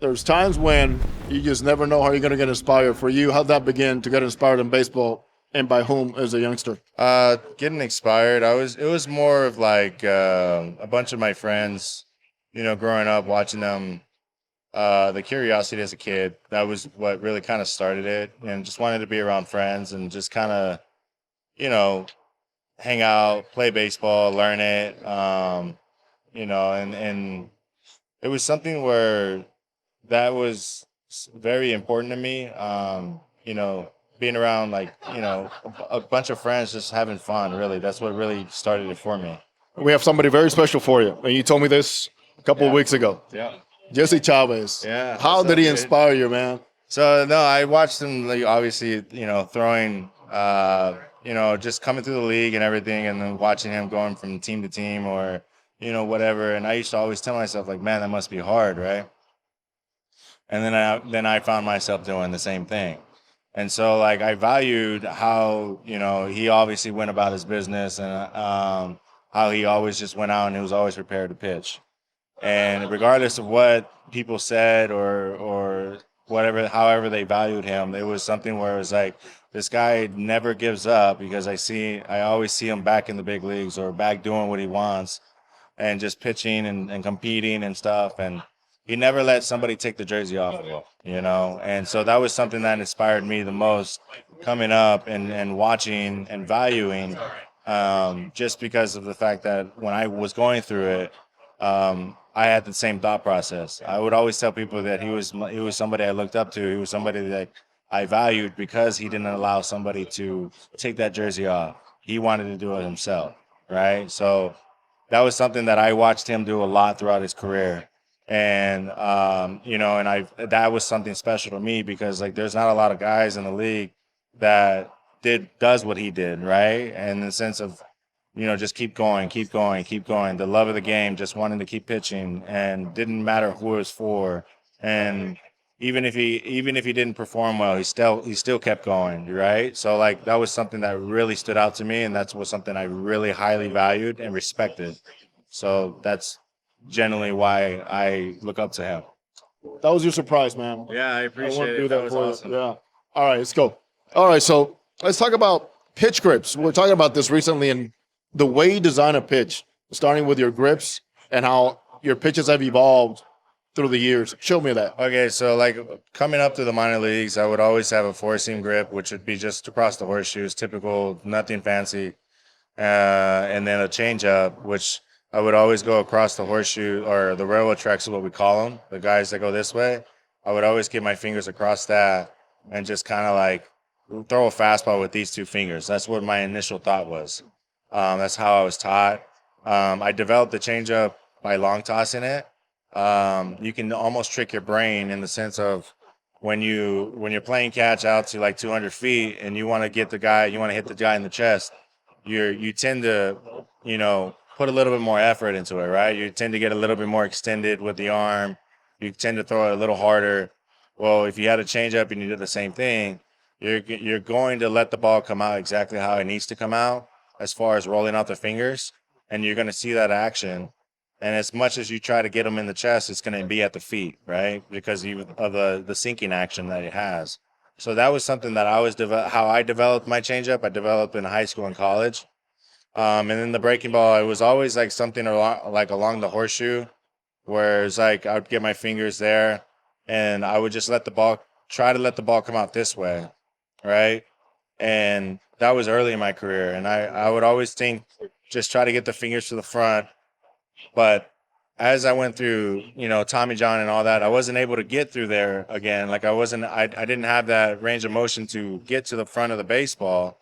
there's times when you just never know how you're going to get inspired. For you, how'd that begin to get inspired in baseball, and by whom as a youngster? Getting expired. It was more of like a bunch of my friends, growing up watching them. The curiosity as a kid, that was what really kind of started it, and just wanted to be around friends and just kind of, you know, hang out, play baseball, learn it. And it was something where that was very important to me. Being around like, a bunch of friends just having fun, really. That's what really started it for me. We have somebody very special for you, and you told me this a couple of Yeah. weeks ago. Yeah. Jesse Chavez. Yeah. How What's did up, he dude? inspire you, man? So no, I watched him like obviously, throwing just coming through the league and everything, and then watching him going from team to team or, whatever. And I used to always tell myself like, man, that must be hard, right? And then I found myself doing the same thing. And so like I valued how, he obviously went about his business, and how he always just went out and he was always prepared to pitch. And regardless of what people said or whatever, however they valued him, it was something where it was like, this guy never gives up, because I always see him back in the big leagues or back doing what he wants and just pitching and competing and stuff. And he never let somebody take the jersey off of him. And so that was something that inspired me the most coming up and watching and valuing, just because of the fact that when I was going through it, I had the same thought process. I would always tell people that he was somebody I looked up to. He was somebody that I valued because he didn't allow somebody to take that jersey off. He wanted to do it himself, right? So that was something that I watched him do a lot throughout his career. And and I that was something special to me, because like there's not a lot of guys in the league that does what he did, right? And in the sense of, just keep going, keep going, keep going. The love of the game, just wanting to keep pitching, and didn't matter who it was for. And even if he didn't perform well, he still kept going, right? So like that was something that really stood out to me, and that's was something I really highly valued and respected. So that's generally why I look up to him. That was your surprise, man. Yeah, I I want appreciate to do it. That that was for awesome. you. Yeah. All right, let's go. All right, so let's talk about pitch grips. We are talking about this recently, and the way you design a pitch, starting with your grips and how your pitches have evolved through the years. Show me that. Okay, so like coming up to the minor leagues, I would always have a four seam grip, which would be just across the horseshoes, typical, nothing fancy, and then a changeup, which I would always go across the horseshoe, or the railroad tracks is what we call them, the guys that go this way. I would always get my fingers across that and just kind of like throw a fastball with these two fingers. That's what my initial thought was. That's how I was taught. I developed the changeup by long tossing it. You can almost trick your brain in the sense of when you're playing catch out to like 200 feet and you want to hit the guy in the chest. You tend to, put a little bit more effort into it, right? You tend to get a little bit more extended with the arm. You tend to throw it a little harder. Well, if you had a changeup and you did the same thing, you're going to let the ball come out exactly how it needs to come out, as far as rolling out the fingers, and you're going to see that action. And as much as you try to get them in the chest, it's going to be at the feet, right? Because of the sinking action that it has. So that was something that how I developed my changeup. I developed in high school and college. And then the breaking ball, it was always like something along the horseshoe, where it's like I would get my fingers there, and I would just try to let the ball come out this way, right? And that was early in my career, and I would always think, just try to get the fingers to the front. But as I went through, Tommy John and all that, I wasn't able to get through there again. Like I didn't have that range of motion to get to the front of the baseball.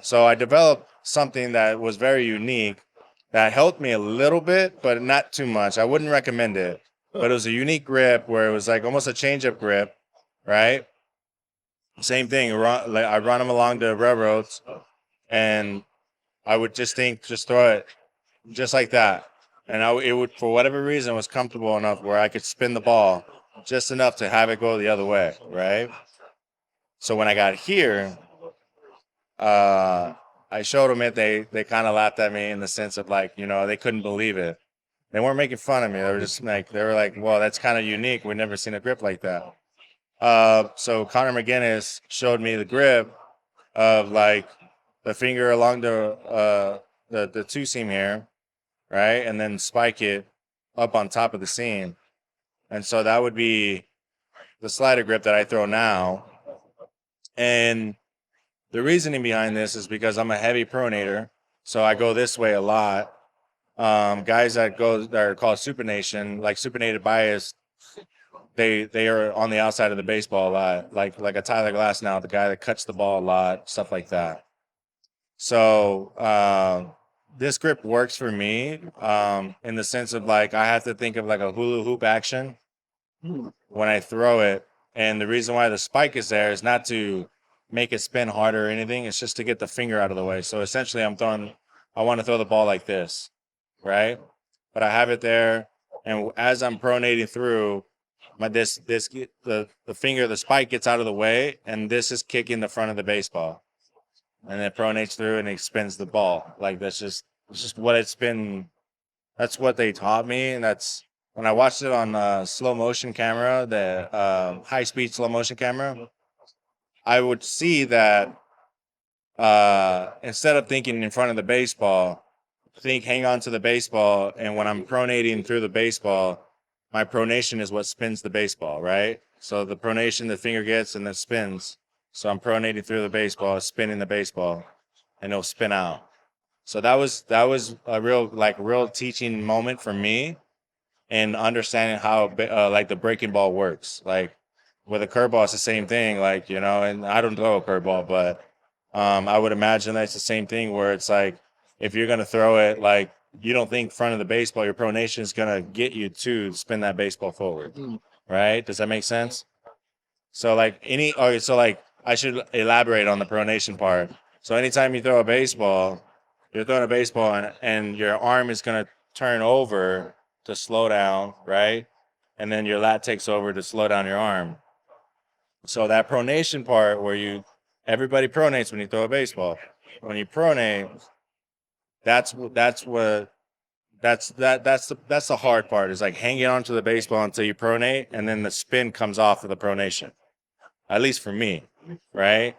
So I developed something that was very unique that helped me a little bit, but not too much. I wouldn't recommend it. But it was a unique grip where it was like almost a changeup grip, right? Same thing. I run them along the railroads, and I would just throw it just like that. And it would, for whatever reason, was comfortable enough where I could spin the ball just enough to have it go the other way, right? So when I got here, I showed them it. They kind of laughed at me in the sense of like, they couldn't believe it. They weren't making fun of me. They were just like, well, that's kind of unique. We've never seen a grip like that. So Connor McGinnis showed me the grip of like the finger along the two seam here, right, and then spike it up on top of the seam, and so that would be the slider grip that I throw now. And the reasoning behind this is because I'm a heavy pronator, so I go this way a lot. Guys that are called supination, like supinated bias, they are on the outside of the baseball a lot, like a Tyler Glass now, the guy that cuts the ball a lot, stuff like that. So this grip works for me in the sense of like I have to think of like a hula hoop action when I throw it. And the reason why the spike is there is not to make it spin harder or anything. It's just to get the finger out of the way. So essentially I want to throw the ball like this, right? But I have it there. And as I'm pronating through, the finger, the spike gets out of the way, and this is kicking the front of the baseball. And it pronates through and it spins the ball. Like it's just what it's been. That's what they taught me. And that's when I watched it on slow motion camera, the high speed slow motion camera, I would see that instead of thinking in front of the baseball, hang on to the baseball. And when I'm pronating through the baseball, my pronation is what spins the baseball, right? So the pronation the finger gets and then spins. So I'm pronating through the baseball, spinning the baseball, and it'll spin out. So that was a real teaching moment for me in understanding how like the breaking ball works. Like with a curveball, it's the same thing. Like and I don't throw a curveball, but I would imagine that's the same thing where it's like if you're gonna throw it, like you don't think front of the baseball, your pronation is gonna get you to spin that baseball forward, right? Does that make sense? So I should elaborate on the pronation part. So anytime you throw a baseball, you're throwing a baseball and your arm is going to turn over to slow down, right? And then your lat takes over to slow down your arm. So that pronation part where everybody pronates when you throw a baseball. When you pronate, that's the hard part is like hanging onto the baseball until you pronate, and then the spin comes off of the pronation. At least for me, right?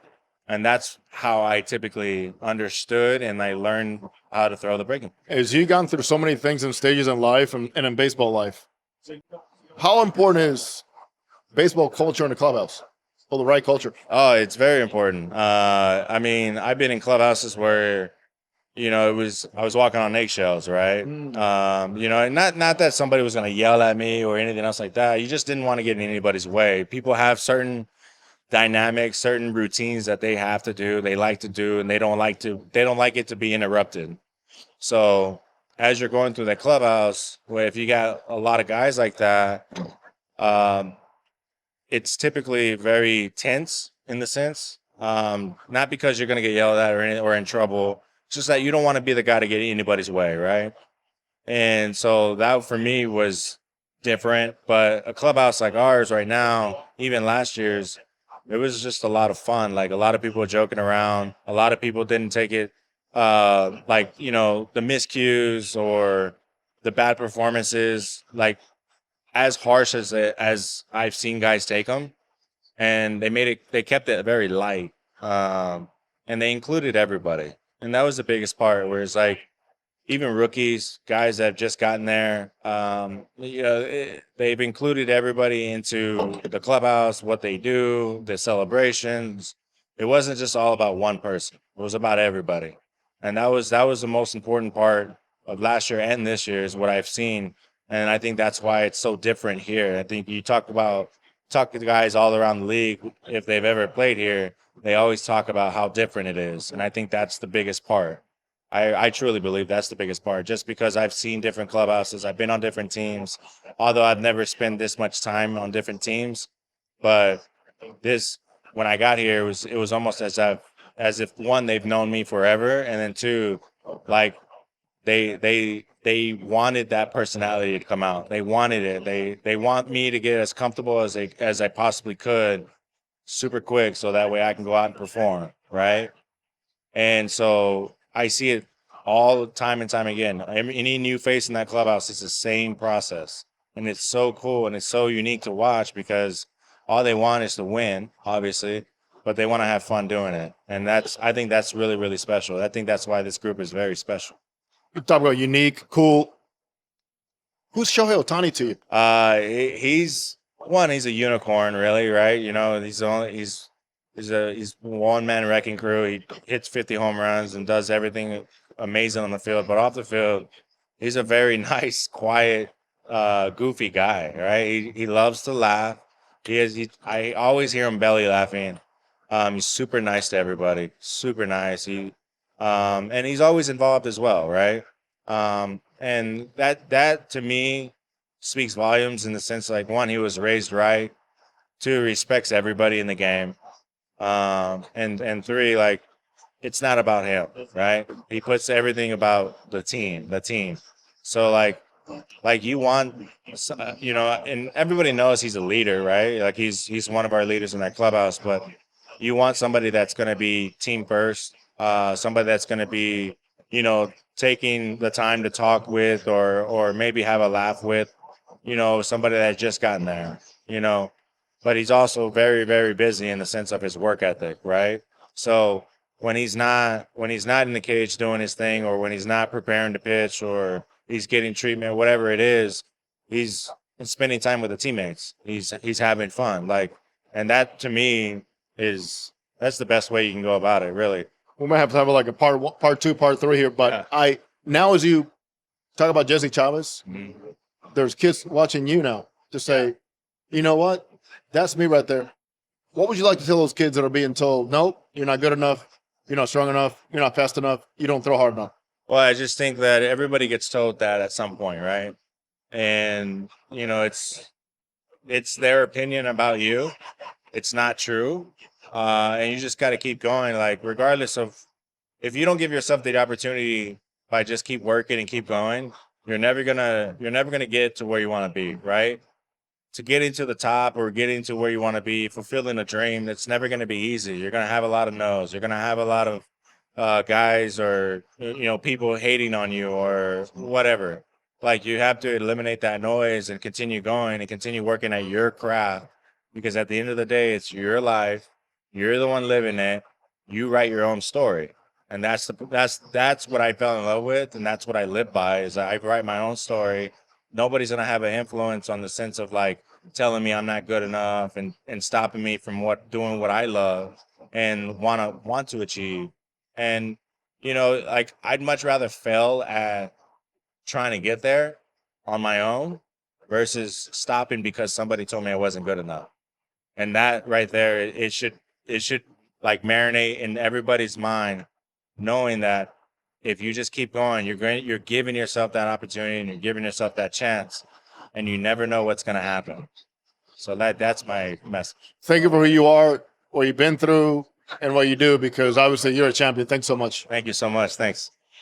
And that's how I typically understood and I learned how to throw the breaking. As you've gone through so many things and stages in life and in baseball life, how important is baseball culture in the clubhouse? Well, the right culture. Oh, it's very important. I mean, I've been in clubhouses where, I was walking on eggshells, right? And not that somebody was going to yell at me or anything else like that. You just didn't want to get in anybody's way. People have certain dynamics, certain routines that they have to do, they like to do, and they don't like it to be interrupted. So as you're going through that clubhouse, where if you got a lot of guys like that, it's typically very tense in the sense, not because you're going to get yelled at or in trouble. It's just that you don't want to be the guy to get anybody's way, right? And so that for me was different. But a clubhouse like ours right now, even last year's, it was just a lot of fun. Like a lot of people were joking around. A lot of people didn't take it the miscues or the bad performances like as harsh as I've seen guys take them. And they kept it very light. And they included everybody. And that was the biggest part where it's like, even rookies, guys that have just gotten there, they've included everybody into the clubhouse, what they do, the celebrations. It wasn't just all about one person. It was about everybody. And that was the most important part of last year and this year is what I've seen. And I think that's why it's so different here. I think you talk to guys all around the league, if they've ever played here, they always talk about how different it is. And I think that's the biggest part. I truly believe that's the biggest part, just because I've seen different clubhouses. I've been on different teams, although I've never spent this much time on different teams. But when I got here, it was almost as if one, they've known me forever, and then two, like they wanted that personality to come out. They wanted it. They want me to get as comfortable as I possibly could, super quick, so that way I can go out and perform, right? And so I see it all time and time again. Any new face in that clubhouse, it's the same process. And it's so cool and it's so unique to watch because all they want is to win, obviously, but they want to have fun doing it. And I think that's really, really special. I think that's why this group is very special. You talk about unique, cool. Who's Shohei Ohtani to you? He's a unicorn, really, right? You know, he's one man wrecking crew. He hits 50 home runs and does everything amazing on the field, but off the field, he's a very nice, quiet, goofy guy, right? He loves to laugh. I always hear him belly laughing. He's super nice to everybody, super nice. And he's always involved as well, right? And that to me speaks volumes in the sense like, one, he was raised right. Two, respects everybody in the game. And three, like, it's not about him, right? He puts everything about the team. So like you want, and everybody knows he's a leader, right? Like he's one of our leaders in that clubhouse, but you want somebody that's going to be team first, somebody that's going to be, taking the time to talk with or maybe have a laugh with, somebody that's just gotten there, but he's also very, very busy in the sense of his work ethic, right? So when he's not in the cage doing his thing, or when he's not preparing to pitch, or he's getting treatment, whatever it is, he's spending time with the teammates. He's having fun. Like, and that to me that's the best way you can go about it, really. We might have to have like a part 1, part 2, part 3 here, but Yeah. Now as you talk about Jesse Chavez, Mhm. there's kids watching you now to say, you know what? That's me right there. What would you like to tell those kids that are being told, nope, you're not good enough, you're not strong enough, you're not fast enough, you don't throw hard enough? Well, I just think that everybody gets told that at some point, right? And it's their opinion about you. It's not true. And you just got to keep going. Like, regardless of, if you don't give yourself the opportunity by just keep working and keep going, you're never gonna get to where you want to be, right? To get into the top or getting to where you want to be, fulfilling a dream, it's never going to be easy. You're going to have a lot of no's. You're going to have a lot of guys or people hating on you or whatever. Like, you have to eliminate that noise and continue going and continue working at your craft, because at the end of the day, it's your life. You're the one living it. You write your own story, and that's what I fell in love with, and that's what I live by. Is I write my own story. Nobody's gonna have an influence on the sense of like telling me I'm not good enough and stopping me from doing what I love and want to achieve. And like, I'd much rather fail at trying to get there on my own versus stopping because somebody told me I wasn't good enough. And that right there, it should like marinate in everybody's mind, knowing that if you just keep going, you're giving yourself that opportunity and you're giving yourself that chance, and you never know what's going to happen. So that's my message. Thank you for who you are, what you've been through, and what you do, because obviously you're a champion. Thanks so much. Thank you so much. Thanks.